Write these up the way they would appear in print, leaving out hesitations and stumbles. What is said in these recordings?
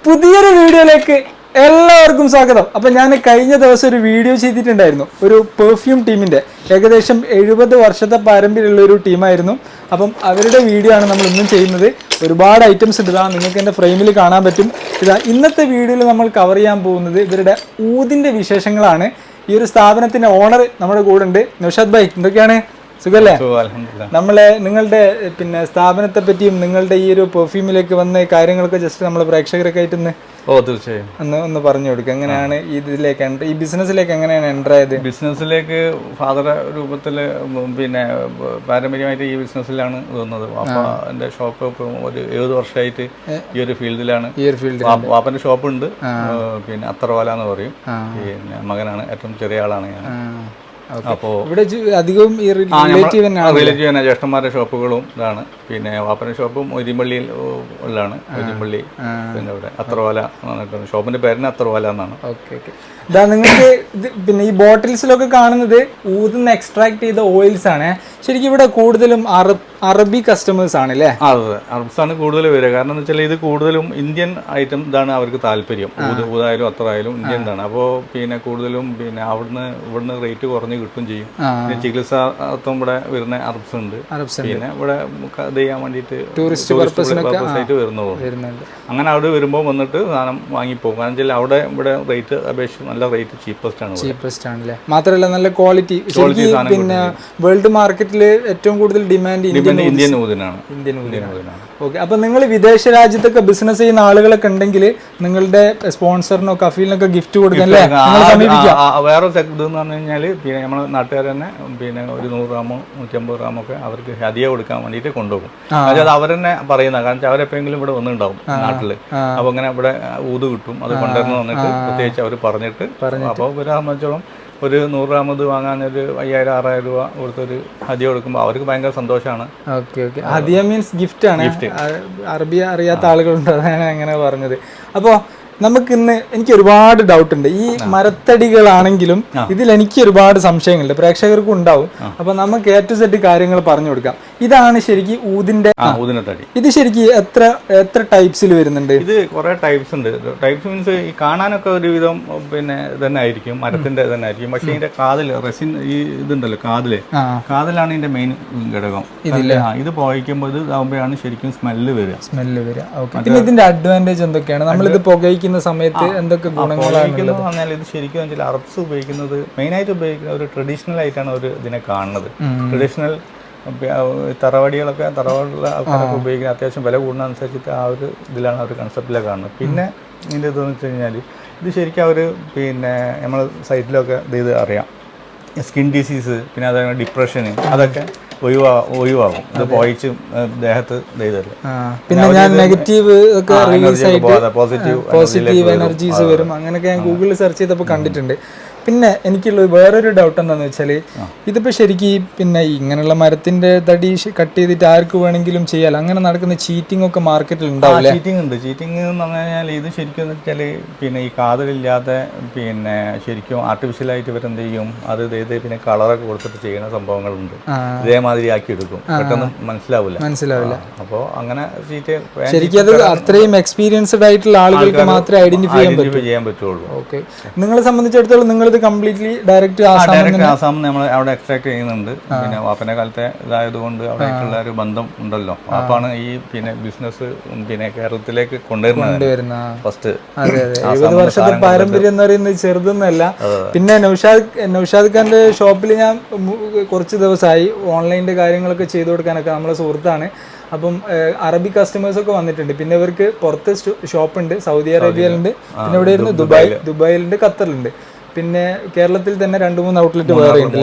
പുതിയൊരു വീഡിയോയിലേക്ക് എല്ലാവർക്കും സ്വാഗതം. അപ്പം ഞാൻ കഴിഞ്ഞ ദിവസം ഒരു വീഡിയോ ചെയ്തിട്ടുണ്ടായിരുന്നു, ഒരു പെർഫ്യൂം ടീമിൻ്റെ. ഏകദേശം 70 വർഷത്തെ പാരമ്പര്യമുള്ള ഒരു ടീമായിരുന്നു. അപ്പം അവരുടെ വീഡിയോ ആണ് നമ്മൾ ഇന്നും ചെയ്യുന്നത്. ഒരുപാട് ഐറ്റംസ് ഉണ്ട്, നിങ്ങൾക്ക് എൻ്റെ ഫ്രെയിമിൽ കാണാൻ പറ്റും. ഇന്നത്തെ വീഡിയോയിൽ നമ്മൾ കവർ ചെയ്യാൻ പോകുന്നത് ഇവരുടെ ഊതിൻ്റെ വിശേഷങ്ങളാണ്. ഈ ഒരു സ്ഥാപനത്തിൻ്റെ ഓണർ നമ്മുടെ കൂടെ ഉണ്ട്. നൗഷാദ് ഭായ്, എന്തൊക്കെയാണ്? സുഖല്ലേ? നിങ്ങളുടെ സ്ഥാപനത്തെ പറ്റിയും നിങ്ങളുടെ ഈ ഒരു പെർഫ്യൂമിലേക്ക് വന്ന കാര്യങ്ങളൊക്കെ ജസ്റ്റ് നമ്മൾ പ്രേക്ഷകരൊക്കെ ആയിട്ട് തീർച്ചയായും ഒന്ന് പറഞ്ഞു കൊടുക്കുക. എങ്ങനെയാണ് ഇതിലേക്ക് ഈ ബിസിനസ്സിലേക്ക് എങ്ങനെയാണ് എൻ്റർ ആയത്? ബിസിനസ്സിലേക്ക് ഫാദർ രൂപത്തിൽ പാരമ്പര്യമായിട്ട് ഈ ബിസിനസ്സിലാണ് വന്നത്. വാപ്പ എൻ്റെ ഷോപ്പ് ഒരു 70 വർഷമായിട്ട് ഈ ഒരു ഫീൽഡിലാണ്. വാപ്പൻ്റെ ഷോപ്പ് ഉണ്ട്, അത്തർവാല എന്ന് പറയും. മകനാണ്, ഏറ്റവും ചെറിയ ആളാണ് ഞാൻ. അപ്പോൾ ഇവിടെ അധികവും റിലേറ്റീവ് ജ്യേഷ്ഠന്മാരുടെ ഷോപ്പുകളും ഇതാണ്. വാപ്പന്റെ ഷോപ്പും ഒരിമ്പള്ളിയിൽ ഉള്ളതാണ്. ഒരിമ്പള്ളി ഇവിടെ അത്രവാല എന്നാണ് ഷോപ്പിന്റെ പേരിന് അത്രവാല എന്നാണ്. ഇതാ നിങ്ങൾക്ക് ഈ ബോട്ടിൽസിലൊക്കെ കാണുന്നത് ഊതുന്ന എക്സ്ട്രാക്ട് ചെയ്ത ഓയിൽസ് ആണ്. ശരിക്കും ഇവിടെ കൂടുതലും അറബി കസ്റ്റമേഴ്സ് ആണ് അല്ലേ? അതെ, അറബ്സ് ആണ് കൂടുതൽ വരിക. കാരണം എന്ന് വെച്ചാൽ ഇത് കൂടുതലും ഇന്ത്യൻ ഐറ്റം ഇതാണ് അവർക്ക് താല്പര്യം. ഊതായാലും അത്രയായാലും ഇന്ത്യൻ ഇതാണ്. അപ്പോൾ കൂടുതലും ഇവിടുന്ന് റേറ്റ് കുറഞ്ഞ് കിട്ടും ചെയ്യും. ചികിത്സാർത്ഥം ഇവിടെ വരുന്ന അറബ്സ് ഉണ്ട്. ഇവിടെ ഇത് ചെയ്യാൻ വേണ്ടിയിട്ട് ടൂറിസ്റ്റ് പർപ്പസായിട്ട് വരുന്നുണ്ട്. അങ്ങനെ അവിടെ വരുമ്പോൾ വന്നിട്ട് സാധനം വാങ്ങിപ്പോകും. കാരണം വെച്ചാൽ അവിടെ ഇവിടെ റേറ്റ് അപേക്ഷിച്ച് നല്ല റേറ്റ് ചീപ്പസ്റ്റ് ആണ്. മാത്രമല്ല നല്ല ക്വാളിറ്റി. വേൾഡ് മാർക്കറ്റിൽ ഏറ്റവും കൂടുതൽ ഡിമാൻഡ് ഇന്ത്യൻ ഊതിനാണ്. ഓക്കെ, അപ്പൊ നിങ്ങൾ വിദേശ രാജ്യത്തൊക്കെ ബിസിനസ് ചെയ്യുന്ന ആളുകളൊക്കെ ഉണ്ടെങ്കിൽ നിങ്ങളുടെ സ്പോൺസറിനോ കഫീലിനൊക്കെ ഗിഫ്റ്റ് കൊടുക്കല്ലേ? വേറെ ഇതെന്ന് പറഞ്ഞു കഴിഞ്ഞാൽ നമ്മളെ നാട്ടുകാർ തന്നെ ഒരു 100 ഗ്രാമോ 150 ഗ്രാമോ ഒക്കെ അവർക്ക് ഹദിയ കൊടുക്കാൻ വേണ്ടിയിട്ട് കൊണ്ടുപോകും. അതായത് അവർ തന്നെ പറയുന്ന, കാരണം അവരെപ്പോഴെങ്കിലും ഇവിടെ വന്നിട്ടുണ്ടാവും നാട്ടില്. അപ്പൊ അങ്ങനെ ഇവിടെ ഊത് കിട്ടും, അത് കൊണ്ടുവരുന്ന വന്നിട്ട് പ്രത്യേകിച്ച് അവർ പറഞ്ഞിട്ട്. അപ്പോൾ ഇവരെ സംബന്ധിച്ചോളം ഒരു 100 ഗ്രാമത് വാങ്ങാൻ ഒരു 5000-6000 രൂപ കൊടുത്തൊരു ഹദിയ കൊടുക്കുമ്പോൾ അവർക്ക് ഭയങ്കര സന്തോഷമാണ്. ഹദിയ മീൻസ് ഗിഫ്റ്റ് ആണ്. അറബി അറിയാത്ത ആളുകളുണ്ട്, അതാണ് അങ്ങനെ പറഞ്ഞത്. അപ്പോൾ എനിക്ക് ഒരുപാട് ഡൗട്ട് ഉണ്ട്. ഈ മരത്തടികളാണെങ്കിലും ഇതിൽ എനിക്ക് ഒരുപാട് സംശയങ്ങളുണ്ട്, പ്രേക്ഷകർക്കും ഉണ്ടാവും. അപ്പൊ നമുക്ക് A to Z കാര്യങ്ങൾ പറഞ്ഞു കൊടുക്കാം. ഇതാണ് ശരിക്കും ഊതിന്റെ തടി. ഇത് ശരിക്കും എത്ര ടൈപ്സിൽ വരുന്നുണ്ട്? ഇത് കുറെ ടൈപ്സ് ഉണ്ട്. ടൈപ്സ് മീൻസ് ഈ കാണാനൊക്കെ ഒരുവിധം തന്നെ ആയിരിക്കും, മരത്തിന്റെ തന്നെ ആയിരിക്കും. പക്ഷെ ഇതിന്റെ കാതിൽ റെസിൻ ഈ ഇതുണ്ടല്ലോ, കാതിലാണ് ഇതിന്റെ മെയിൻ ഘടകം. ഇത് പുകയ്ക്കുമ്പോൾ ഇത് ആകുമ്പോഴാണ് ശരിക്കും സ്മെല്ല് വരിക. പിന്നെ ഇതിന്റെ അഡ്വാൻറ്റേജ് എന്തൊക്കെയാണ്? നമ്മളിത് പുകയ്ക്കുന്ന സമയത്ത് എന്തൊക്കെ ഗുണങ്ങളാണ്? ഇത് ശരിക്കും അറബ്സ് ഉപയോഗിക്കുന്നത്, മെയിനായിട്ട് ഉപയോഗിക്കുന്ന ഒരു ട്രഡീഷണൽ ആയിട്ടാണ് അവർ ഇതിനെ കാണുന്നത്. ട്രഡീഷണൽ തറവാടികളൊക്കെ ആൾക്കാരൊക്കെ ഉപയോഗിക്കുന്നത് അത്യാവശ്യം വില കൂടുന്നതനുസരിച്ചിട്ട് ആ ഒരു ഇതിലാണ് അവർ കൺസെപ്റ്റിലൊക്കെ കാണുന്നത്. പിന്നെ ഇതിൻ്റെ ഇതെന്ന് വെച്ച് കഴിഞ്ഞാൽ ഇത് ശരിക്കും അവർ നമ്മൾ സൈറ്റിലൊക്കെ ഇത് അറിയാം, സ്കിൻ ഡിസീസ്, പിന്നെ അതേപോലെ ഡിപ്രഷന്, അതൊക്കെ ഒഴിവാകും. ഇത് പോയിച്ച് ദേഹത്ത് പോസിറ്റീവ് എനർജീസ് വരും. അങ്ങനെയൊക്കെ ഞാൻ ഗൂഗിളിൽ സെർച്ച് ചെയ്തപ്പോൾ കണ്ടിട്ടുണ്ട്. പിന്നെ എനിക്കുള്ള വേറൊരു ഡൗട്ട് എന്താണെന്ന് വെച്ചാൽ, ഇതിപ്പോൾ ശരിക്കും ഇങ്ങനെയുള്ള മരത്തിന്റെ തടി കട്ട് ചെയ്തിട്ട് ആർക്ക് വേണമെങ്കിലും ചെയ്യാം, അങ്ങനെ നടക്കുന്ന ചീറ്റിംഗ് ഒക്കെ മാർക്കറ്റിൽ ഉണ്ടാവില്ല? ചീറ്റിംഗ് ഉണ്ട്. ചീറ്റിംഗ് എന്ന് പറഞ്ഞു കഴിഞ്ഞാൽ ഇത് ശരിക്കും എന്ന് വെച്ചാൽ ഈ കാതലില്ലാതെ ശരിക്കും ആർട്ടിഫിഷ്യലായിട്ട് ഇവരെന്ത് ചെയ്യും, അത് പിന്നെ കളറൊക്കെ കൊടുത്തിട്ട് ചെയ്യുന്ന സംഭവങ്ങളുണ്ട്. ഇതേമാതിരി ആക്കി എടുക്കും, പെട്ടെന്ന് മനസ്സിലാവില്ല. അപ്പോൾ അങ്ങനെ ശരിക്കും അത് അത്രയും എക്സ്പീരിയൻസ്ഡ് ആയിട്ടുള്ള ആളുകൾക്ക് മാത്രമേ ഐഡന്റിഫൈ ചെയ്യാൻ പറ്റുള്ളൂ. ഓക്കെ, നിങ്ങളെ സംബന്ധിച്ചിടത്തോളം നിങ്ങൾ കംപ്ലീറ്റ്ലി ഡയറക്റ്റ് ആസാം നമ്മൾ അവിടെ എക്സ്ട്രാക്ട് ചെയ്യുന്നുണ്ട്. വാപ്പന്റെ കാലത്തെ ഇതായതുകൊണ്ട് അവിടെ ആയിട്ടുള്ള ഒരു ബന്ധം ഉണ്ടല്ലോ. വാപ്പാണ് ഈ ബിസിനസ് കേരളത്തിലേക്ക് കൊണ്ടുവരുന്നത് ഫസ്റ്റ്. 70 വർഷത്തെ പാരമ്പര്യം എന്ന് പറയുന്നത് ചെറുതൊന്നല്ല. പിന്നെ നൗഷാദ് ഖാന്റെ ഷോപ്പിൽ ഞാൻ കുറച്ച് ദിവസമായി ഓൺലൈനിന്റെ കാര്യങ്ങളൊക്കെ ചെയ്തു കൊടുക്കാനൊക്കെ. നമ്മളെ സുഹൃത്താണ്. അപ്പം അറബി കസ്റ്റമേഴ്സ് ഒക്കെ വന്നിട്ടുണ്ട്. പിന്നെ ഇവർക്ക് പുറത്ത് ഷോപ്പുണ്ട്, സൗദി അറേബ്യയിലുണ്ട്, പിന്നെ ഇവിടെ ഇരുന്ന് ദുബായിലുണ്ട്, ഖത്തറിലുണ്ട്. പിന്നെ കേരളത്തിൽ തന്നെ 2-3 ഔട്ട്ലെറ്റ് വേറെ ഉണ്ട്,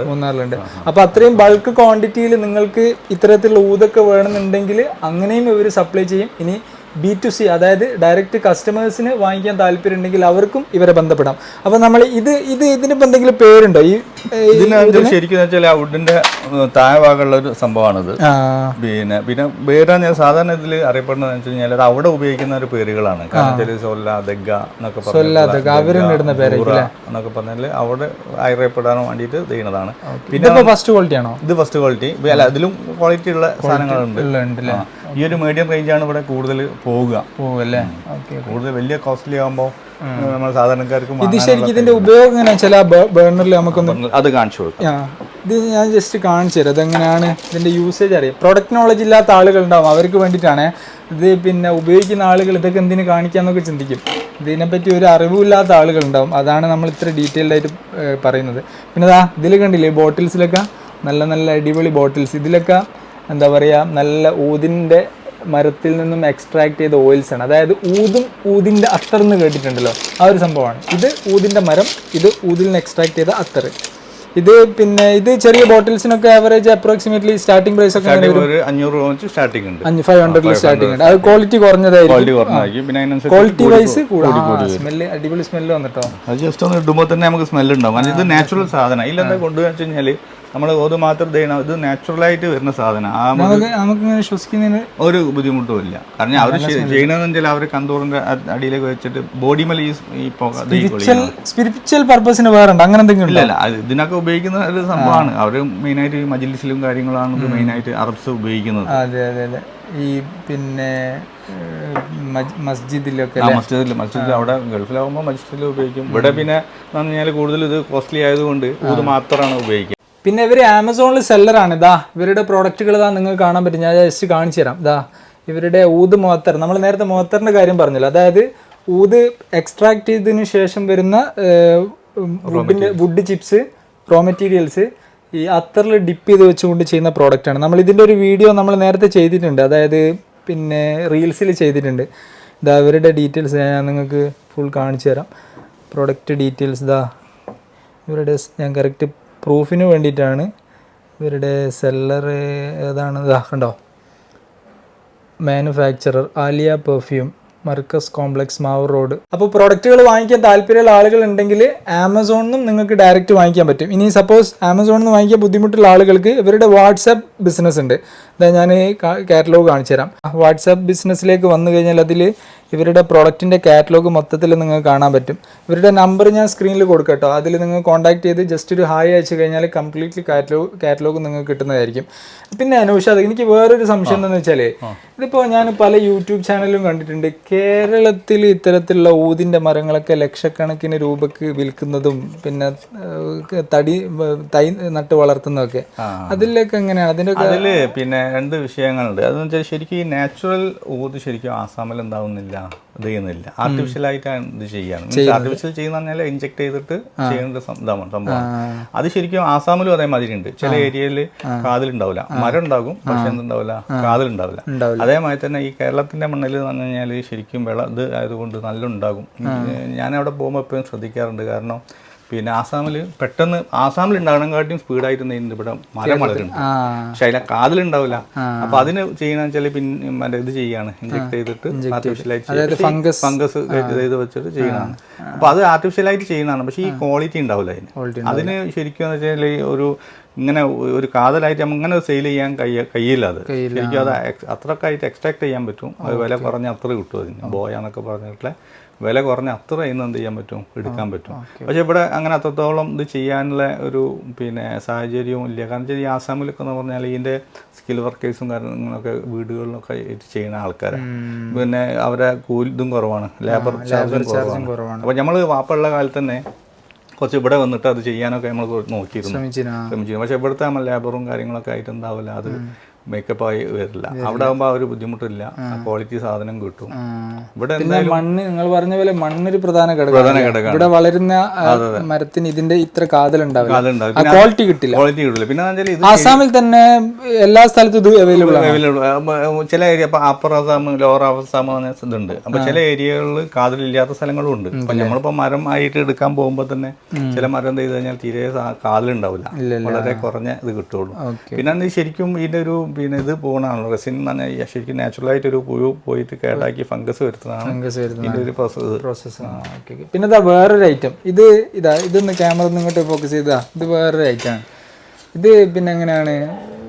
മൂന്നാറിലുണ്ട്. അപ്പൊ അത്രയും ബൾക്ക് ക്വാണ്ടിറ്റിയിൽ നിങ്ങൾക്ക് ഇത്തരത്തിലുള്ള ഊതൊക്കെ വേണമെന്നുണ്ടെങ്കിൽ അങ്ങനെയും ഇവർ സപ്ലൈ ചെയ്യും. ഇനി B2C, അതായത് ഡയറക്റ്റ് കസ്റ്റമേഴ്സിന് വാങ്ങിക്കാൻ താല്പര്യം ഉണ്ടെങ്കിൽ അവർക്കും ഇവരെ ബന്ധപ്പെടാം. അപ്പൊ നമ്മൾ ഇതിനിപ്പോ എന്തെങ്കിലും പേരുണ്ടോ? ശരിക്കും വുഡിന്റെ താഴെ ഭാഗമുള്ള ഒരു സംഭവമാണിത്. ആ പിന്നെ വേറെ ഞാൻ സാധാരണ ഇതിൽ അറിയപ്പെടുന്നത് വെച്ച് കഴിഞ്ഞാൽ അത് അവിടെ ഉപയോഗിക്കുന്ന ഒരു പേരുകളാണ്. കാരണം വെച്ചാൽ സൊല്ല ദഗ്ഗ എന്നൊക്കെ എന്നൊക്കെ പറഞ്ഞാൽ അവിടെ അറിയപ്പെടാൻ വേണ്ടിയിട്ട് ചെയ്യുന്നതാണ്. പിന്നെ ഫസ്റ്റ് ക്വാളിറ്റി ആണോ? ഇത് ഫസ്റ്റ് ക്വാളിറ്റി അല്ല, ഇതിലും ക്വാളിറ്റി ഉള്ള സാധനങ്ങളുണ്ട്. ഈ ഒരു മീഡിയം റേഞ്ചാണ് ഇവിടെ കൂടുതൽ പോവുകയല്ലേ. കൂടുതൽ വലിയ കോസ്റ്റ്ലി ആകുമ്പോൾ നമ്മൾ സാധാരണക്കാർക്ക് ഇത് ശരിക്കും ഇതിന്റെ ഉപയോഗം എങ്ങനെയാ വെച്ചാൽ ബേണറിൽ നമുക്കൊന്ന് അത് കാണിച്ചു കൊടുക്കാം. ഇത് ഞാൻ ജസ്റ്റ് കാണിച്ചു തരാം അതെങ്ങനെയാണ് ഇതിന്റെ യൂസേജ് അറിയാം. പ്രൊഡക്റ്റ് നോളജ് ഇല്ലാത്ത ആളുകൾ ഉണ്ടാവും, അവർക്ക് വേണ്ടിയിട്ടാണ് ഇത്. പിന്നെ ഉപയോഗിക്കുന്ന ആളുകൾ ഇതൊക്കെ എന്തിനു കാണിക്കാന്നൊക്കെ ചിന്തിക്കും. ഇതിനെപ്പറ്റി ഒരു അറിവില്ലാത്ത ആളുകൾ ഉണ്ടാവും, അതാണ് നമ്മൾ ഇത്ര ഡീറ്റെയിൽഡ് ആയിട്ട് പറയുന്നത്. പിന്നെ ഇതിൽ കണ്ടില്ലേ ബോട്ടിൽസിലൊക്കെ നല്ല നല്ല അടിപൊളി ബോട്ടിൽസ്. ഇതിലൊക്കെ എന്താ പറയുക, നല്ല ഊതിൻ്റെ മരത്തിൽ നിന്നും എക്സ്ട്രാക്ട് ചെയ്ത ഓയിൽസ് ആണ്. അതായത് ഊതിൻ്റെ അത്തർ എന്ന് കേട്ടിട്ടുണ്ടല്ലോ, ആ ഒരു സംഭവമാണ് ഇത്. ഊതിൻ്റെ മരം, ഇത് ഊതിൽ നിന്ന് എക്സ്ട്രാക്ട് ചെയ്ത അത്തർ. ഇത് പിന്നെ ഇത് ചെറിയ ബോട്ടിൽസിനൊക്കെ ആവറേജ് അപ്രോക്സിമേറ്റ്ലി സ്റ്റാർട്ടിംഗ് പ്രൈസ് ഒക്കെ 500 സ്റ്റാർട്ടിംഗ് ഉണ്ട്, 500 സ്റ്റാർട്ടിംഗ് ഉണ്ട്. അത് ക്വാളിറ്റി കുറഞ്ഞതായിരിക്കും, ക്വാളിറ്റി വൈസ് സ്മെല്ല് അടിപൊളി സ്മെല്ല് വന്നിട്ടോ. അത് ജസ്റ്റ് ഒന്ന് ഇടുമ്പോൾ തന്നെ നമുക്ക് സ്മെല്ല് ഉണ്ടാവും. ഇത് നാച്ചുറൽ സാധനം. ഇല്ലെന്താ കൊണ്ടുവന്ന് വെച്ച് കഴിഞ്ഞാൽ നമ്മൾ അത് മാത്രം ചെയ്യണം. ഇത് നാച്ചുറലായിട്ട് വരുന്ന സാധനം, നമുക്കിങ്ങനെ ശ്വസിക്കുന്നതിന് ഒരു ബുദ്ധിമുട്ടും ഇല്ല. കാരണം അവർ ചെയ്യണമെന്ന് വെച്ചാൽ അവർ കന്തൂറിന്റെ അടിയിലേക്ക് വെച്ചിട്ട് ബോഡി മേലെ ഈ സ്പിരിച്വൽ പർപ്പസിന് വേറെ അങ്ങനെ എന്തെങ്കിലും ഇല്ല. ഇതിനൊക്കെ ഉപയോഗിക്കുന്ന ഒരു സംഭവമാണ്. അവർ മെയിനായിട്ട് ഈ മജ്ലിസിലും കാര്യങ്ങളാണ് ഇത് മെയിനായിട്ട് അറബ്സ് ഉപയോഗിക്കുന്നത്. അതെ അതെ അതെ. ഈ പിന്നെ മസ്ജിദിലൊക്കെ മസ്ജിദിൽ അവിടെ ഗൾഫിലാവുമ്പോൾ മസ്ജിദിൽ ഉപയോഗിക്കും. ഇവിടെ പിന്നെ എന്ന് പറഞ്ഞാൽ കൂടുതൽ ഇത് കോസ്റ്റ്ലി ആയതുകൊണ്ട് ഇത് മാത്രമാണ് ഉപയോഗിക്കുക. പിന്നെ ഇവർ ആമസോണിൽ സെല്ലറാണ്. ഇവരുടെ പ്രോഡക്റ്റുകൾ നിങ്ങൾക്ക് കാണാൻ പറ്റും. ഞാൻ ജസ്റ്റ് കാണിച്ചു തരാം. ഇവരുടെ ഊത് മുഅത്തർ, നമ്മൾ നേരത്തെ മുഅത്തറിന്റെ കാര്യം പറഞ്ഞല്ലോ, അതായത് ഊത് എക്സ്ട്രാക്ട് ചെയ്തതിനു ശേഷം വരുന്ന വുഡ് ചിപ്സ്, റോ മെറ്റീരിയൽസ് ഈ അത്തറിൽ ഡിപ്പ് ചെയ്ത് വെച്ചുകൊണ്ട് ചെയ്യുന്ന പ്രോഡക്റ്റാണ്. നമ്മൾ ഇതിൻ്റെ ഒരു വീഡിയോ നമ്മൾ നേരത്തെ ചെയ്തിട്ടുണ്ട്, അതായത് പിന്നെ റീൽസിൽ ചെയ്തിട്ടുണ്ട്. ഇവരുടെ ഡീറ്റെയിൽസ് ഞാൻ നിങ്ങൾക്ക് ഫുൾ കാണിച്ചു തരാം. പ്രോഡക്റ്റ് ഡീറ്റെയിൽസ് ഇവരുടെ ഞാൻ കറക്റ്റ് പ്രൂഫിന് വേണ്ടിയിട്ടാണ്. ഇവരുടെ സെല്ലർ ഏതാണ് കണ്ടോ, manufacturer Aliya perfume, Markaz complex, Mavoor road. അപ്പോൾ പ്രോഡക്റ്റുകൾ വാങ്ങിക്കാൻ താല്പര്യമുള്ള ആളുകൾ ഉണ്ടെങ്കിൽ ആമസോണിൽ നിന്നും നിങ്ങൾക്ക് ഡയറക്റ്റ് വാങ്ങിക്കാൻ പറ്റും. ഇനി സപ്പോസ് ആമസോണിൽ നിന്ന് വാങ്ങിക്കാൻ ബുദ്ധിമുട്ടുള്ള ആളുകൾക്ക് ഇവരുടെ വാട്സാപ്പ് ബിസിനസ് ഉണ്ട്. അതായത് ഞാൻ കാറ്റലോഗ് കാണിച്ചു തരാം. വാട്സാപ്പ് ബിസിനസ്സിലേക്ക് വന്നു കഴിഞ്ഞാൽ അതിൽ ഇവരുടെ പ്രൊഡക്റ്റിൻ്റെ കാറ്റലോഗ് മൊത്തത്തിൽ നിങ്ങൾക്ക് കാണാൻ പറ്റും. ഇവരുടെ നമ്പർ ഞാൻ സ്ക്രീനിൽ കൊടുക്കാം കേട്ടോ. അതിൽ നിങ്ങൾ കോൺടാക്ട് ചെയ്ത് ജസ്റ്റ് ഒരു ഹായ് അയച്ചു കഴിഞ്ഞാൽ കംപ്ലീറ്റ്ലി കാറ്റലോഗ് നിങ്ങൾക്ക് കിട്ടുന്നതായിരിക്കും. പിന്നെ നൗഷാദ്, എനിക്ക് വേറൊരു സംശയം എന്താണെന്ന് വെച്ചാൽ, ഇതിപ്പോൾ ഞാൻ പല യൂട്യൂബ് ചാനലിലും കണ്ടിട്ടുണ്ട്, കേരളത്തിൽ ഇത്തരത്തിലുള്ള ഊതിൻ്റെ മരങ്ങളൊക്കെ ലക്ഷക്കണക്കിന് രൂപക്ക് വിൽക്കുന്നതും പിന്നെ തൈ നട്ട് വളർത്തുന്നതൊക്കെ, അതിലൊക്കെ എങ്ങനെയാണ് അതിൻ്റെ പിന്നെ രണ്ട് വിഷയങ്ങളുണ്ട്. അതെന്ന് വെച്ചാൽ ശരിക്കും ഈ നാച്ചുറൽ ഊത് ശരിക്കും ആസാമിൽ എന്താവുന്നില്ല, ഇത് ചെയ്യുന്നില്ല. ആർട്ടിഫിഷ്യലായിട്ടാണ് ഇത് ചെയ്യാണ്. ആർട്ടിഫിഷ്യൽ ചെയ്യുന്ന പറഞ്ഞാൽ ഇൻജെക്ട് ചെയ്തിട്ട് ചെയ്യേണ്ട സംഭവമാണ്. അത് ശരിക്കും ആസാമിലും അതേമാതിരി ഉണ്ട്. ചില ഏരിയയിൽ കാതിലുണ്ടാവില്ല, മരം ഉണ്ടാകും പക്ഷെ എന്തുണ്ടാവില്ല, കാതിലുണ്ടാവില്ല. അതേമാതിരി തന്നെ ഈ കേരളത്തിന്റെ മണ്ണിൽ എന്ന് പറഞ്ഞു കഴിഞ്ഞാൽ ശരിക്കും ഇത് ആയതുകൊണ്ട് നല്ല ഉണ്ടാകും. ഞാൻ അവിടെ പോകുമ്പോൾ എപ്പോഴും ശ്രദ്ധിക്കാറുണ്ട്. കാരണം പിന്നെ പെട്ടെന്ന് ആസാമിൽ ഉണ്ടാകണക്കാട്ടിയും സ്പീഡായിട്ട് ഇവിടെ മരം വളരുന്നുണ്ട്, പക്ഷെ അതിലെ കാതിലുണ്ടാവില്ല. അപ്പൊ അതിന് ചെയ്യുന്ന വെച്ചാൽ പിന്നെ ഇത് ചെയ്യാണ്, ഇൻജെക്ട് ചെയ്തിട്ട് ആർട്ടിഫിഷ്യലായിട്ട് ഫംഗസ് ചെയ്ത് വെച്ചിട്ട് ചെയ്യുന്നതാണ്. അപ്പൊ അത് ആർട്ടിഫിഷ്യലായിട്ട് ചെയ്യുന്നതാണ്, പക്ഷെ ഈ ക്വാളിറ്റി ഉണ്ടാവില്ല അതിന് ശരിക്കും എന്ന് വെച്ചാൽ ഇങ്ങനെ ഒരു കാതലായിട്ട് അങ്ങനെ സെയിൽ ചെയ്യാൻ കഴിയില്ല. അത് ശരിക്കും അത് അത്രക്കായിട്ട് എക്സ്ട്രാക്ട് ചെയ്യാൻ പറ്റും. അത് വില കുറഞ്ഞ അത്ര കിട്ടും. അതിന് ബോയാന്നൊക്കെ പറഞ്ഞിട്ടുള്ള വില കുറഞ്ഞ അത്ര ഇന്ന് എന്ത് ചെയ്യാൻ പറ്റും, എടുക്കാൻ പറ്റും. പക്ഷെ ഇവിടെ അങ്ങനെ അത്രത്തോളം ഇത് ചെയ്യാനുള്ള ഒരു പിന്നെ സാഹചര്യവും ഇല്ല. കാരണം ഈ ആസാമിലൊക്കെ എന്ന് പറഞ്ഞാൽ ഇതിൻ്റെ സ്കിൽ വർക്കേഴ്സും കാര്യങ്ങളൊക്കെ വീടുകളിലൊക്കെ ചെയ്യുന്ന ആൾക്കാരാണ്. പിന്നെ അവരെ ഇതും കുറവാണ്, ലേബർ ചാർജും കുറവാണ്. അപ്പോൾ നമ്മൾ വാപ്പുള്ള കാലത്ത് തന്നെ കുറച്ച് ഇവിടെ വന്നിട്ട് അത് ചെയ്യാനൊക്കെ നമ്മൾ ശ്രമിച്ചിരുന്നു. പക്ഷെ ഇവിടുത്തെ നമ്മൾ ലേബറും കാര്യങ്ങളൊക്കെ ആയിട്ട് ഉണ്ടാവില്ല, അത് മേക്കപ്പ് ആയി വരില്ല. അവിടെ ആകുമ്പോൾ ആ ഒരു ബുദ്ധിമുട്ടില്ല, ക്വാളിറ്റി സാധനം കിട്ടും. ഇവിടെ മണ്ണ്, നിങ്ങൾ പറഞ്ഞ പോലെ മണ്ണൊരു പ്രധാന ഘടകം. ഇവിടെ വളരുന്ന മരത്തിന് ഇതിന്റെ ഇത്ര കാതലുണ്ടാവില്ല, ക്വാളിറ്റി കിട്ടില്ല. പിന്നെ ആസാമിൽ തന്നെ എല്ലാ സ്ഥലത്തും ഇത് അവൈലബിൾ. ചില ഏരിയ ഇപ്പൊ അപ്പർ ആസാം, ലോവർ ആസാം ഇതുണ്ട്. അപ്പൊ ചില ഏരിയകളിൽ കാതലില്ലാത്ത സ്ഥലങ്ങളും ഉണ്ട്. അപ്പൊ നമ്മളിപ്പോ മരം ആയിട്ട് എടുക്കാൻ പോകുമ്പോൾ തന്നെ ചില മരം ചെയ്ത് കഴിഞ്ഞാൽ തീരെ കാതലുണ്ടാവില്ല, വളരെ കുറഞ്ഞ ഇത് കിട്ടുള്ളൂ. പിന്നെ ശരിക്കും ഇതിന്റെ ഒരു പിന്നെ ഇത് പോകണമാണല്ലോ റെസിൻ എന്ന് പറഞ്ഞാൽ ശരിക്കും നാച്ചുറലായിട്ട് ഒരു പുഴു പോയിട്ട് കേടാക്കി ഫംഗസ് വരുത്തുന്നതാണ് ഇതിന്റെ ഒരു പ്രോസസ്സ്. പിന്നെ വേറൊരു ഐറ്റം, ഇതൊന്ന് ക്യാമറ ഇങ്ങോട്ട് ഫോക്കസ് ചെയ്താ, ഇത് വേറൊരു ഐറ്റമാണ്. ഇത് പിന്നെ എങ്ങനെയാണ്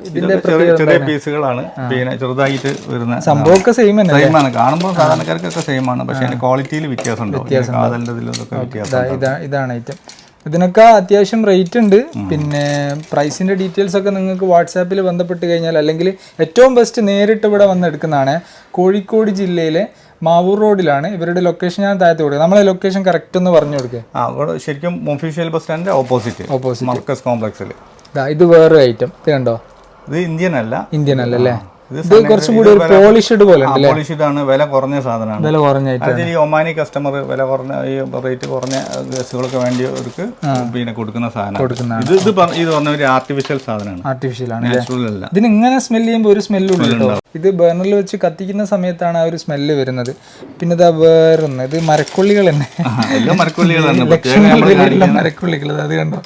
ഇതിന്റെ ചെറിയ പീസുകളാണ്, പിന്നെ ചെറുതായിട്ട് വരുന്ന സംഭവമൊക്കെ സെയിം സെയിമാണ്. കാണുമ്പോൾ സാധാരണക്കാർക്കൊക്കെ സെയിമാണ്, പക്ഷെ അതിന്റെ ക്വാളിറ്റിയിൽ വ്യത്യാസം ഉണ്ടാവും. ഇതാണ് ഐറ്റം. ഇതിനൊക്കെ അത്യാവശ്യം റേറ്റ് ഉണ്ട്. പിന്നെ പ്രൈസിന്റെ ഡീറ്റെയിൽസ് ഒക്കെ നിങ്ങൾക്ക് വാട്സാപ്പിൽ ബന്ധപ്പെട്ട് കഴിഞ്ഞാൽ, അല്ലെങ്കിൽ ഏറ്റവും ബെസ്റ്റ് നേരിട്ട് ഇവിടെ വന്ന് എടുക്കുന്നതാണ്. കോഴിക്കോട് ജില്ലയിലെ മാവൂർ റോഡിലാണ് ഇവരുടെ ലൊക്കേഷൻ. ഞാൻ താഴത്ത് കൊടുക്കുക, നമ്മളെ ലൊക്കേഷൻ കറക്റ്റ് ഒന്ന് പറഞ്ഞു കൊടുക്കുക. ശരിക്കും ഒഫീഷ്യൽ ബസ് സ്റ്റാൻഡിന്റെ ഓപ്പോസിറ്റ് മർക്കസ് കോംപ്ലക്സിൽ. ഇത് വേറൊരു ഐറ്റം, ഇത് കണ്ടോ, ഇത് ഇന്ത്യൻ അല്ല അല്ലേ? ഇത് കുറച്ചും കൂടി ഒരു പോളിഷ്ഡ് പോലെ പോളിഷ്ഡ് ആണ്. വില കുറഞ്ഞ സാധനമാണ്. വില കുറഞ്ഞ ഈ ഒമാനി കസ്റ്റമർ വില കുറഞ്ഞ ഈ റേറ്റ് കുറഞ്ഞ ഡ്രസ്സുകളൊക്കെ വേണ്ടിയവർക്ക് പിന്നെ കൊടുക്കുന്ന സാധനം. ഇത് പറഞ്ഞ ഒരു ആർട്ടിഫിഷ്യൽ സാധനമാണ്. ആർട്ടിഫിഷ്യൽ ആണ്, നാച്ചുറൽ അല്ല. ഇതിന് ഇങ്ങനെ സ്മെല്ല് ചെയ്യുമ്പോൾ ഒരു സ്മെല്ലും ഉണ്ടോ. ഇത് ബർണറിൽ വെച്ച് കത്തിക്കുന്ന സമയത്താണ് ആ ഒരു സ്മെല്ല് വരുന്നത്. പിന്നെ ഇതാ വേറൊന്ന്, ഇത് മരക്കൊള്ളികൾ തന്നെ, എല്ലാം മരക്കൊള്ളികളാണ്, മരക്കൊള്ളികൾ. അത് കണ്ടോ,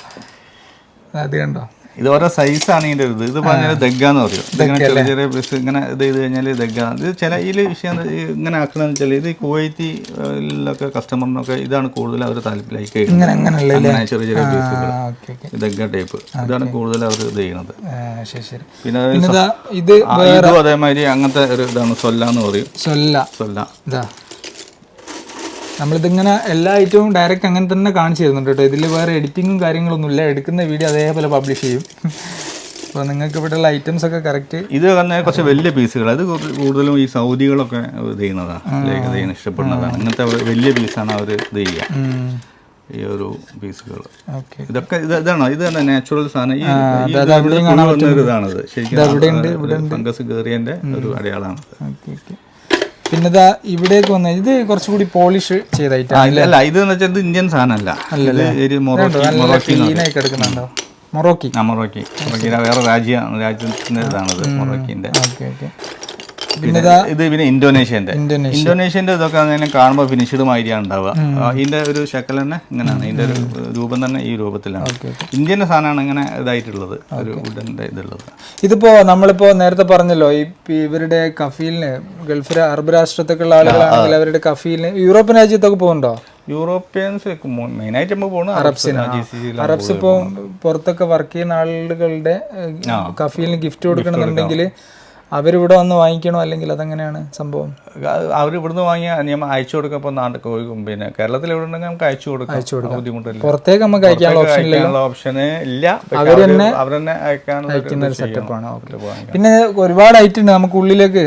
അത് കണ്ടോ. ഇത് ഓരോ സൈസാണ് ഇതിന്റെ ഒരു ഇത് പറഞ്ഞാൽ ദഗ്ഗാന്ന് പറയും. ഇങ്ങനെ ചെറിയ ചെറിയ പീസ് ഇങ്ങനെ ഇത് ചെയ്ത് കഴിഞ്ഞാൽ ദഗ്ഗാണ്. ഇത് ചില ഈ വിഷയം ഇങ്ങനെ ആക്കണമെന്ന് വെച്ചാൽ ഇത് കുവൈറ്റിലൊക്കെ കസ്റ്റമറിനൊക്കെ ഇതാണ് കൂടുതൽ അവർ താല്പര്യമായി. അങ്ങനെ ചെറിയ ചെറിയ പീസുകൾ ദഗ്ഗ ടൈപ്പ് ഇതാണ് കൂടുതൽ അവർ ഇത് ചെയ്യുന്നത്. പിന്നെ ഇതും അതേമാതിരി അങ്ങനത്തെ ഒരു ഇതാണ് സൊല്ലാന്ന് പറയും. സൊല്ല നമ്മളിതിങ്ങനെ എല്ലാ ഐറ്റവും ഡയറക്റ്റ് അങ്ങനെ തന്നെ കാണിച്ചു തരുന്നുണ്ട് കേട്ടോ. ഇതിൽ വേറെ എഡിറ്റിങ്ങും കാര്യങ്ങളൊന്നുമില്ല. എടുക്കുന്ന വീഡിയോ അതേപോലെ പബ്ലിഷ് ചെയ്യും. അപ്പോൾ നിങ്ങൾക്ക് ഇവിടെയുള്ള ഐറ്റംസ് ഒക്കെ കറക്റ്റ്. ഇത് തന്നെ കുറച്ച് വലിയ പീസുകൾ, അത് കൂടുതലും ഈ സൗദികളൊക്കെ ഇത് ചെയ്യുന്നതാണ്, ഇഷ്ടപ്പെടുന്നതാണ്. ഇങ്ങനത്തെ വലിയ പീസാണ് അവർ ഇത് ചെയ്യുക, ഈ ഒരു പീസുകൾ. ഇതൊക്കെ ഇതാണോ, ഇത് തന്നെ നാച്ചുറൽ സാധനം. ഇതാണത് ശരിക്കും ഫംഗസ് കയറിയതിന്റെ ഒരു അടയാളമാണ്. പിന്നെ ഇവിടേക്ക് വന്ന ഇത് കുറച്ചുകൂടി പോളിഷ് ചെയ്തായിട്ട് അല്ല, ഇത് ഇന്ത്യൻ സാധനമല്ല, കിടക്കുന്നുണ്ടോ. മൊറോക്കി വേറെ രാജ്യത്തിന്റെ ഇതാണത് മൊറോക്കിന്റെ. പിന്നെ ഇന്തോനേഷ്യന്റെ ഇതൊക്കെ കാണുമ്പോൾ ഫിനിഷ്ഡ് മാതിരിയാണ് ഉണ്ടാവുക. ഇതിന്റെ ഒരു ശക്കൽ തന്നെ ഇങ്ങനെയാണ്, ഇതിന്റെ ഒരു രൂപം തന്നെ ഈ രൂപത്തിലാണ്. ഇന്ത്യന്റെ സാധനമാണ് ഇങ്ങനെ ഇതായിട്ടുള്ളത്, ഒരു വുഡന്റെ ഇതുള്ളത്. ഇതിപ്പോ നമ്മളിപ്പോ നേരത്തെ പറഞ്ഞല്ലോ, ഇവരുടെ കഫീലിന് ഗൾഫ് അറബ് രാഷ്ട്രത്തൊക്കെയുള്ള ആളുകളാണെങ്കിൽ അവരുടെ കഫീലിന് യൂറോപ്യൻ രാജ്യത്തൊക്കെ പോകുന്നുണ്ടോ? യൂറോപ്യൻസ് മെയിനായിട്ട് നമ്മൾ പോകുന്നത് അറബ്സ് ഇപ്പോൾ പുറത്തൊക്കെ വർക്ക് ചെയ്യുന്ന ആളുകളുടെ കഫീലിന് ഗിഫ്റ്റ് കൊടുക്കണമെന്നുണ്ടെങ്കിൽ അവരിവിടെ വന്ന് വാങ്ങിക്കണോ, അല്ലെങ്കിൽ അതെങ്ങനെയാണ് സംഭവം? അവർ ഇവിടുന്ന് വാങ്ങിയ നിയമം അയച്ചു കൊടുക്കാം. ഇപ്പോൾ നാട്ടിൽ പിന്നെ കേരളത്തിൽ എവിടെ ഉണ്ടെങ്കിൽ നമുക്ക് അയച്ചു കൊടുക്കാം, ബുദ്ധിമുട്ടില്ല. പുറത്തേക്ക് നമുക്ക് അയക്കാനുള്ള ഓപ്ഷന് ഇല്ല, അവരെന്നെ അയക്കുന്ന ഒരു സെറ്റപ്പാണ്. പിന്നെ ഒരുപാട് ഐറ്റം ഉണ്ട് നമുക്ക് ഉള്ളിലേക്ക്.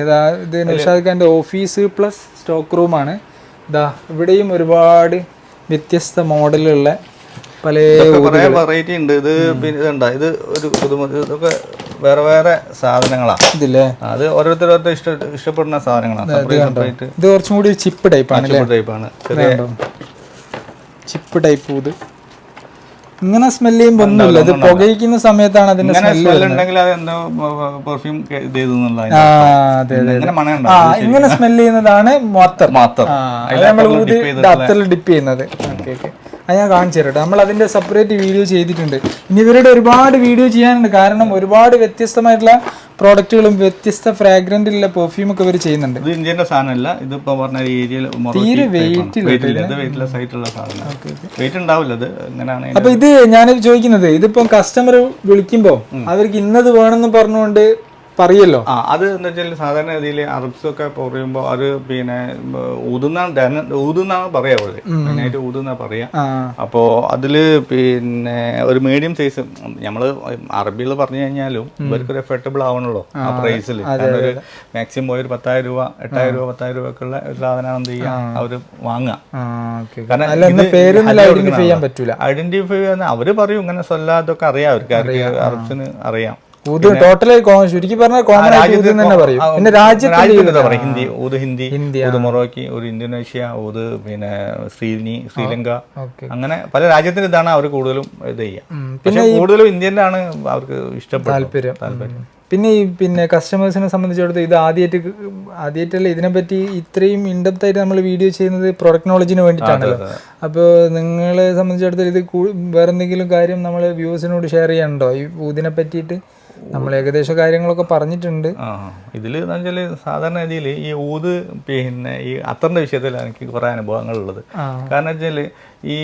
ഇത് നൗഷാദ് ഖാന്റെ ഓഫീസ് പ്ലസ് സ്റ്റോക്ക് റൂമാണ്. ഇതാ ഇവിടെയും ഒരുപാട് വ്യത്യസ്ത മോഡലുള്ള പല വെറൈറ്റി ഉണ്ട്. ഇത് പിന്നെ ഇതുണ്ട്, ഇത് ഒരു ഇതൊക്കെ വേറെ വേറെ സാധനങ്ങളാണ് ഇതില്ലേ. അത് ഓരോരുത്തരോരുത്തർ ഇഷ്ടപ്പെടുന്ന സാധനങ്ങളാണ്. ഇത് കുറച്ചും കൂടി ചിപ്പ് ടൈപ്പാണ്, ചിപ്പ് ടൈപ്പ്. ഇത് ഇങ്ങനെ സ്മെല് ചെയ്യുമ്പോൾ ഒന്നുമില്ല, ഇത് പുകയിക്കുന്ന സമയത്താണ് അതിന്റെ ഇങ്ങനെ സ്മെല് ചെയ്യുന്നതാണ് അത്തറിൽ ഡിപ്പ് ചെയ്യുന്നത്. അത് ഞാൻ കാണിച്ചു തരട്ടെ. നമ്മൾ അതിന്റെ സെപ്പറേറ്റ് വീഡിയോ ചെയ്തിട്ടുണ്ട്. ഇനി ഇവരുടെ ഒരുപാട് വീഡിയോ ചെയ്യാനുണ്ട്, കാരണം ഒരുപാട് വ്യത്യസ്തമായിട്ടുള്ള പ്രോഡക്റ്റുകളും വ്യത്യസ്ത ഫ്രാഗ്രന്റിലുള്ള പെർഫ്യൂം ഒക്കെ ഇവർ ചെയ്യുന്നുണ്ട്. ഇത് ഇന്ത്യന്റെ സാധനമല്ല, ഇതിപ്പോ പറഞ്ഞ ഏരിയയിൽ തീരെ വെയിറ്റ് ഉണ്ടാവില്ല. ഇത് ഇങ്ങനെയാണ്. അപ്പൊ ഇത് ഞാൻ ചോദിക്കുന്നത്, ഇതിപ്പോ കസ്റ്റമർ വിളിക്കുമ്പോ അവർക്ക് ഇന്നത് വേണമെന്ന് പറഞ്ഞുകൊണ്ട് പറയല്ലോ. അത് എന്താ വെച്ചാൽ സാധാരണ രീതിയിൽ അറബ്സ് ഒക്കെ പറയുമ്പോൾ അത് പിന്നെ ഊതുന്നാണ് പറയാ, പോലെ മെയിനായിട്ട് ഊതുന്നാ പറയാ. അപ്പോ അതില് പിന്നെ ഒരു മീഡിയം സൈസ് നമ്മള് അറബികൾ പറഞ്ഞു കഴിഞ്ഞാലും ഇവർക്കൊരു എഫർട്ടബിൾ ആവണല്ലോ ആ പ്രൈസിൽ. ഒരു മാക്സിമം ഒരു 10,000 രൂപ 8,000 രൂപ 10,000 രൂപ ഉള്ള ഒരു സാധനം എന്ത് ചെയ്യാം അവര് വാങ്ങാം. കാരണം ഐഡന്റിഫൈ ചെയ്യാൻ അവര് പറയും ഇങ്ങനെ സ്വല്ലാതൊക്കെ അറിയാം, അവർക്ക് അറബ്സിന് അറിയാം. ചുരുക്കി പറഞ്ഞാൽ പിന്നെ രാജ്യത്ത് ഹിന്ദി, ഊത് മൊറോക്കി, ഒരു ഇന്തോനേഷ്യ, ഊത് പിന്നെ ശ്രീലങ്ക, അങ്ങനെ പല രാജ്യത്തിന് ഇതാണ് അവർ കൂടുതലും ഇത് ചെയ്യാം. പക്ഷെ കൂടുതലും ഇന്ത്യയിലാണ് അവർക്ക് താല്പര്യം. പിന്നെ പിന്നെ കസ്റ്റമേഴ്സിനെ സംബന്ധിച്ചിടത്തോളം ഇത് ആദ്യമായിട്ടല്ല ഇതിനെപ്പറ്റി ഇത്രയും ഇൻഡെപ്ത് ആയിട്ട് നമ്മൾ വീഡിയോ ചെയ്യുന്നത് പ്രൊഡക്റ്റ് നോളജിന് വേണ്ടിയിട്ടാണല്ലോ. അപ്പോൾ നിങ്ങളെ സംബന്ധിച്ചിടത്തോളം ഇത് വേറെ എന്തെങ്കിലും കാര്യം നമ്മൾ വ്യൂവേഴ്സിനോട് ഷെയർ ചെയ്യാനുണ്ടോ ഈ ഊതിനെ പറ്റിയിട്ട്? നമ്മൾ ഏകദേശം കാര്യങ്ങളൊക്കെ പറഞ്ഞിട്ടുണ്ട്. ഇതിൽ എന്ന് വെച്ചാൽ സാധാരണ രീതിയിൽ ഈ ഊത് പിന്നെ ഈ അത്തറിൻ്റെ വിഷയത്തിൽ എനിക്ക് കുറേ അനുഭവങ്ങളുള്ളത്. കാരണം വെച്ചാൽ ഈ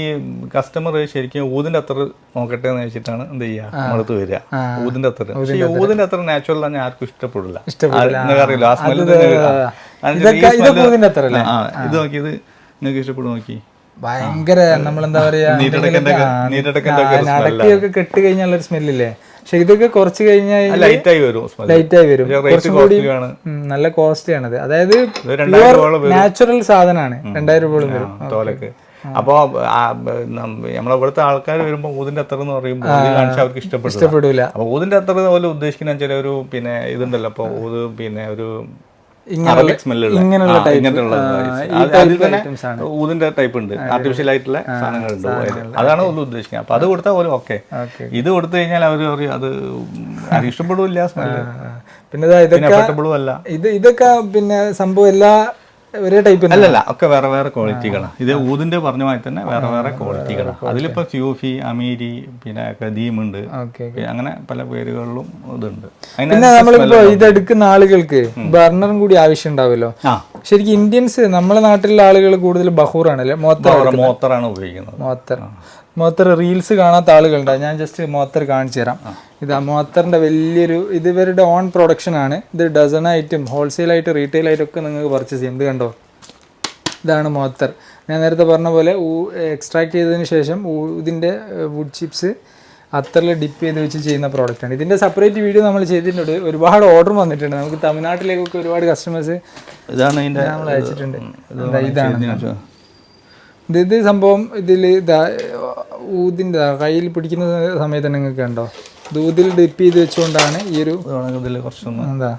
കസ്റ്റമർ ശരിക്കും ഊതിൻ്റെ അത്തർ നോക്കട്ടെ എന്ന് വെച്ചിട്ടാണ് എന്ത് ചെയ്യുക നമ്മളടുത്ത് വരിക, ഊതിൻ്റെ അത്തർ. പക്ഷേ ഈ ഊതിൻ്റെ അത്തർ നാച്ചുറൽ തന്നെ ആർക്കും ഇഷ്ടപ്പെടില്ല. നിങ്ങൾക്ക് അറിയില്ല ആ സ്മെല്ല്. ഇത് നോക്കി, ഇത് നിങ്ങൾക്ക് ഇഷ്ടപ്പെടും നോക്കി, ഭയങ്കര നമ്മളെന്താ പറയാ നടക്കിയൊക്കെ കെട്ട് കഴിഞ്ഞാൽ ഒരു സ്മെല്ലില്ലേ. പക്ഷെ ഇതൊക്കെ കുറച്ച് കഴിഞ്ഞാൽ ലൈറ്റായി വരും. കുറച്ചും കൂടി നല്ല കോസ്റ്റ്ലി ആണത്. അതായത് നാച്ചുറൽ സാധനമാണ്. 2000 രൂപയോളം വരും തോലൊക്കെ. അപ്പൊ നമ്മളെ ഇവിടുത്തെ ആൾക്കാർ വരുമ്പോ ഊതിന്റെ അത്തർ എന്ന് പറയുമ്പോൾ കാണിച്ചാൽ അവർക്ക് ഇഷ്ടപ്പെടില്ല. അപ്പൊ ഊതിന്റെ അത്തർ പോലെ ഉദ്ദേശിക്കുന്ന ചില ഒരു പിന്നെ ഇതുണ്ടല്ലോ, അപ്പൊ ഊത് പിന്നെ ഒരു ഊതിന്റെ ടൈപ്പ് ഉണ്ട്, ആർട്ടിഫിഷ്യൽ ആയിട്ടുള്ള സാധനങ്ങളുണ്ട്, അതാണ് ഒന്ന് ഉദ്ദേശിക്കുന്നത്. അപ്പൊ അത് കൊടുത്താൽ പോലും ഓക്കെ. ഇത് കൊടുത്തു കഴിഞ്ഞാൽ അവർ പറയും അത് ഇഷ്ടപ്പെടില്ല, പിന്നെ ഇതൊക്കെ പിന്നെ സംഭവം എല്ലാ ഒരേ ടൈപ്പ് അല്ലല്ല, ഒക്കെ വേറെ വേറെ ക്വാളിറ്റികളാണ്. ഇത് ഊതിന്റെ പറഞ്ഞ മാതിരി തന്നെ വേറെ വേറെ ക്വാളിറ്റികളാണ്. അതിലിപ്പോ സ്യൂഫി, അമീരി, പിന്നെ കദീം ഉണ്ട്, അങ്ങനെ പല പേരുകളിലും ഇതുണ്ട്. പിന്നെ നമ്മളിപ്പോ ഇതെടുക്കുന്ന ആളുകൾക്ക് ബർണറും കൂടി ആവശ്യം ഉണ്ടാവുമല്ലോ. ശരിക്കും ഇന്ത്യൻസ് നമ്മളെ നാട്ടിലുള്ള ആളുകൾ കൂടുതൽ ബഹൂറാണല്ലേ, മോത്തറാണ് ഉപയോഗിക്കുന്നത്. മോത്തർ റീൽസ് കാണാത്ത ആളുകളുണ്ടാവും. ഞാൻ ജസ്റ്റ് മോത്തർ കാണിച്ചു തരാം. ഇത് മോത്തറിന്റെ വലിയൊരു ഇത് ഇവരുടെ ഓൺ പ്രൊഡക്ഷൻ ആണ്. ഇത് ഡസണായിട്ടും ഹോൾസെയിലായിട്ട് റീറ്റെയിൽ ആയിട്ടൊക്കെ നിങ്ങൾക്ക് പർച്ചേസ് ചെയ്യും. ഇത് കണ്ടോ, ഇതാണ് മോത്തർ. ഞാൻ നേരത്തെ പറഞ്ഞ പോലെ എക്സ്ട്രാക്ട് ചെയ്തതിന് ശേഷം ഇതിൻ്റെ വുഡ് ചിപ്സ് അത്തറിൽ ഡിപ്പ് ചെയ്ത് വെച്ച് ചെയ്യുന്ന പ്രോഡക്റ്റാണ്. ഇതിൻ്റെ സെപ്പറേറ്റ് വീഡിയോ നമ്മൾ ചെയ്തിട്ടുണ്ട്. ഒരുപാട് ഓർഡർ വന്നിട്ടുണ്ട് നമുക്ക്. തമിഴ്നാട്ടിലേക്കൊക്കെ ഒരുപാട് കസ്റ്റമേഴ്സ് നമ്മൾ അയച്ചിട്ടുണ്ട്. ഇതാണ് ഇത് സംഭവം. ഇതിൽ ഊതിൻ്റെ കയ്യിൽ പിടിക്കുന്ന സമയത്ത് തന്നെ നിങ്ങൾക്ക് കണ്ടോ, ഇത് ഊതിൽ ഡിപ്പ് ചെയ്ത് വെച്ചുകൊണ്ടാണ് ഈ ഒരു എന്താ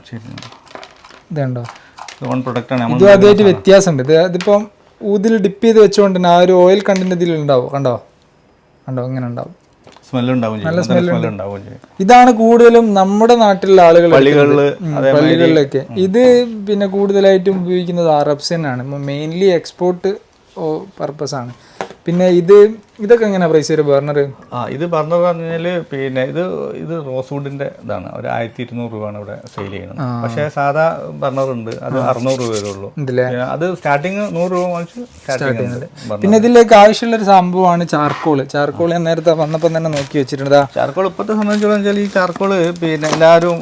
ഇതുണ്ടോ, ഇത് ആദ്യമായിട്ട് വ്യത്യാസമുണ്ട്. ഇതിപ്പം ഊതിൽ ഡിപ്പ് ചെയ്ത് വെച്ചുകൊണ്ട് തന്നെ ആ ഒരു ഓയിൽ കണ്ടന്റ് ഇതിൽ ഉണ്ടാവും. കണ്ടോ ഇങ്ങനെ ഉണ്ടാവും, നല്ല സ്മെല്ലുണ്ടാവും. ഇതാണ് കൂടുതലും നമ്മുടെ നാട്ടിലുള്ള ആളുകൾ പള്ളികളിലൊക്കെ. ഇത് പിന്നെ കൂടുതലായിട്ടും ഉപയോഗിക്കുന്നത് അറബ്സിൻ ആണ്, മെയിൻലി എക്സ്പോർട്ട് പർപ്പസ് ആണ്. പിന്നെ ഇതൊക്കെ എങ്ങനെയാ പ്രൈസ് വരും ബർണർ? ഇത് ബർണർ പറഞ്ഞാൽ പിന്നെ ഇത് റോസ്വുഡിന്റെ ഇതാണ്. ഒരു 1200 രൂപയാണ് ഇവിടെ സെയിൽ ചെയ്യുന്നത്. പക്ഷേ സാധാ ബർണർ ഉണ്ട്, അത് 600 രൂപ വരുള്ളൂ. അത് സ്റ്റാർട്ടിങ് 100 രൂപ വാങ്ങിച്ച് സ്റ്റാർട്ട് ചെയ്യുന്നത്. പിന്നെ ഇതിലേക്ക് ആവശ്യമുള്ള ഒരു സംഭവമാണ് ചാർക്കോള്. ഞാൻ നേരത്തെ വന്നപ്പോൾ തന്നെ നോക്കി വെച്ചിട്ടുണ്ട്. ചാർക്കോൾ ഇപ്പോഴത്തെ സംബന്ധിച്ചോളം വെച്ചാൽ ഈ ചാർക്കോള് പിന്നെ എല്ലാവരും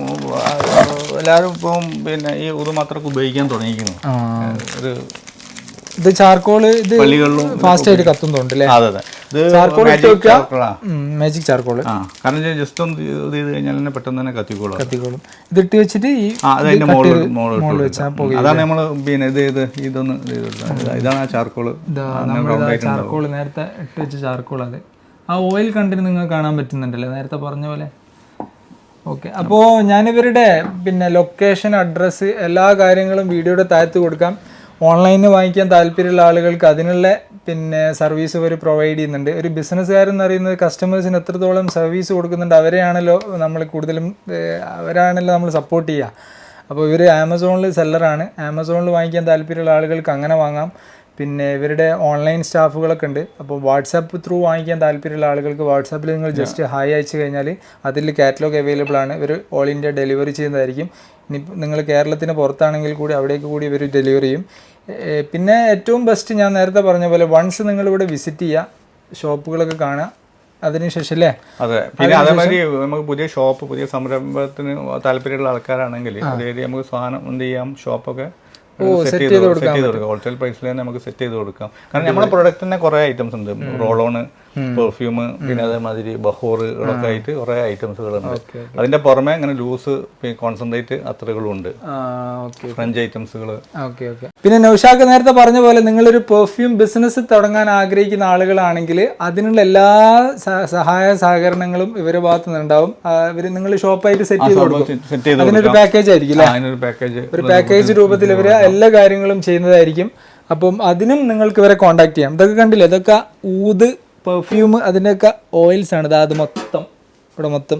ഇപ്പം പിന്നെ ഈ ഊത് മാത്രമൊക്കെ ഉപയോഗിക്കാൻ തുടങ്ങിയിരിക്കുന്നു. ഇത് ചാർക്കോള് ഇത് ഫാസ്റ്റ് ആയിട്ട് കത്തുന്നുണ്ട് അല്ലേ? Magic charcoal. കാരണം ജസ്റ്റ് ഒന്ന് ഇത് ചെയ്ത് കഴിഞ്ഞാൽ പെട്ടെന്ന് തന്നെ കത്തിക്കോളും. ഇതിട്ട് വെച്ചിട്ട് അതാണ് നമ്മള് പിന്നെ ഇതൊന്ന് ഇതാണ് ആ ചാർക്കോള്. ചാർക്കോള് നേരത്തെ ഇട്ട് വെച്ച ചാർക്കോൾ. അത് ആ ഓയിൽ കണ്ടിന് നിങ്ങൾക്ക് കാണാൻ പറ്റുന്നുണ്ടല്ലേ നേരത്തെ പറഞ്ഞ പോലെ. ഓക്കെ, അപ്പോൾ ഞാനിവരുടെ പിന്നെ ലൊക്കേഷൻ, അഡ്രസ്സ്, എല്ലാ കാര്യങ്ങളും വീഡിയോയുടെ താഴത്ത് കൊടുക്കാം. ഓൺലൈനിൽ വാങ്ങിക്കാൻ താല്പര്യമുള്ള ആളുകൾക്ക് അതിനുള്ള പിന്നെ സർവീസ് ഇവർ പ്രൊവൈഡ് ചെയ്യുന്നുണ്ട്. ഒരു ബിസിനസ്സുകാരെന്ന് പറയുന്നത് കസ്റ്റമേഴ്സിന് എത്രത്തോളം സർവീസ് കൊടുക്കുന്നുണ്ട് അവരെയാണല്ലോ നമ്മൾ കൂടുതലും നമ്മൾ സപ്പോർട്ട് ചെയ്യുക. അപ്പോൾ ഇവർ ആമസോണിൽ സെല്ലറാണ്. ആമസോണിൽ വാങ്ങിക്കാൻ താല്പര്യമുള്ള ആളുകൾക്ക് അങ്ങനെ വാങ്ങാം. പിന്നെ ഇവരുടെ ഓൺലൈൻ സ്റ്റാഫുകളൊക്കെ ഉണ്ട്. അപ്പോൾ വാട്സാപ്പ് ത്രൂ വാങ്ങിക്കാൻ താല്പര്യമുള്ള ആളുകൾക്ക് വാട്സാപ്പിൽ നിങ്ങൾ ജസ്റ്റ് ഹായ് അയച്ചു കഴിഞ്ഞാൽ അതിൽ കാറ്റലോഗ് അവൈലബിൾ ആണ്. ഇവർ ഓൾ ഇന്ത്യ ഡെലിവറി ചെയ്യുന്നതായിരിക്കും. ഇനി നിങ്ങൾ കേരളത്തിന് പുറത്താണെങ്കിൽ കൂടി അവിടേക്ക് കൂടി ഇവർ ഡെലിവറി ചെയ്യും. പിന്നെ ഏറ്റവും ബെസ്റ്റ് ഞാൻ നേരത്തെ പറഞ്ഞ പോലെ വൺസ് നിങ്ങളിവിടെ വിസിറ്റ് ചെയ്യുക, ഷോപ്പുകളൊക്കെ കാണുക, അതിനുശേഷം അല്ലേ? അതെ. പിന്നെ അതേമാതിരി നമുക്ക് പുതിയ ഷോപ്പ്, പുതിയ സംരംഭത്തിന് താല്പര്യമുള്ള ആൾക്കാരാണെങ്കിൽ നമുക്ക് സാധനം എന്ത് ചെയ്യാം, ഷോപ്പൊക്കെ സെറ്റ് ചെയ്ത് കൊടുക്കാം. ഹോൾസെയിൽ പ്രൈസിൽ തന്നെ നമുക്ക് സെറ്റ് ചെയ്ത് കൊടുക്കാം. കാരണം നമ്മുടെ പ്രൊഡക്റ്റിന് കുറേ ഐറ്റംസ് ഉണ്ട്. റോളോണ്, പെർഫ്യൂം, പിന്നെ അതേമാതിരി ബഹോറുകളൊക്കെ ആയിട്ട് കുറേ ഐറ്റംസുകളുണ്ട്. അതിന്റെ പുറമെ ഇങ്ങനെ ലൂസ് കോൺസെൻട്രേറ്റ് അത്രകളും ഉണ്ട്, ഫ്രഞ്ച് ഐറ്റംസുകൾ. പിന്നെ നൗഷാദ് നേരത്തെ പറഞ്ഞ പോലെ നിങ്ങളൊരു പെർഫ്യൂം ബിസിനസ് തുടങ്ങാൻ ആഗ്രഹിക്കുന്ന ആളുകളാണെങ്കിൽ അതിനുള്ള എല്ലാ സഹായ സഹകരണങ്ങളും ഇവരുടെ ഭാഗത്തു നിന്നുണ്ടാവും. നിങ്ങൾ ഷോപ്പായിട്ട് സെറ്റ് ചെയ്ത് കൊടുക്കും. അതിനൊരു പാക്കേജ് ആയിരിക്കും അല്ലേ? ഒരു പാക്കേജ് രൂപത്തിൽ ഇവര് എല്ലാ കാര്യങ്ങളും ചെയ്യുന്നതായിരിക്കും. അപ്പം അതിനും നിങ്ങൾക്ക് ഇവരെ കോൺടാക്ട് ചെയ്യാം. ഇതൊക്കെ കണ്ടില്ലേ, ഇതൊക്കെ ഊത്, പെർഫ്യൂം, അതിൻ്റെയൊക്കെ ഓയിൽസ് ആണ്. അത് മൊത്തം ഇവിടെ മൊത്തം.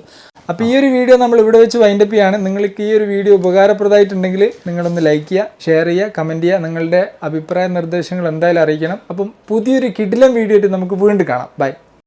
അപ്പോൾ ഈ ഒരു വീഡിയോ നമ്മൾ ഇവിടെ വെച്ച് വൈൻഡപ്പ് ചെയ്യാണ്. നിങ്ങൾക്ക് ഈ ഒരു വീഡിയോ ഉപകാരപ്രദമായിട്ടുണ്ടെങ്കിൽ നിങ്ങളൊന്ന് ലൈക്ക് ചെയ്യുക, ഷെയർ ചെയ്യുക, കമൻറ്റ് ചെയ്യുക. നിങ്ങളുടെ അഭിപ്രായ നിർദ്ദേശങ്ങൾ എന്തായാലും അറിയിക്കണം. അപ്പം പുതിയൊരു കിടിലൻ വീഡിയോ ആയിട്ട് നമുക്ക് വീണ്ടും കാണാം. ബൈ.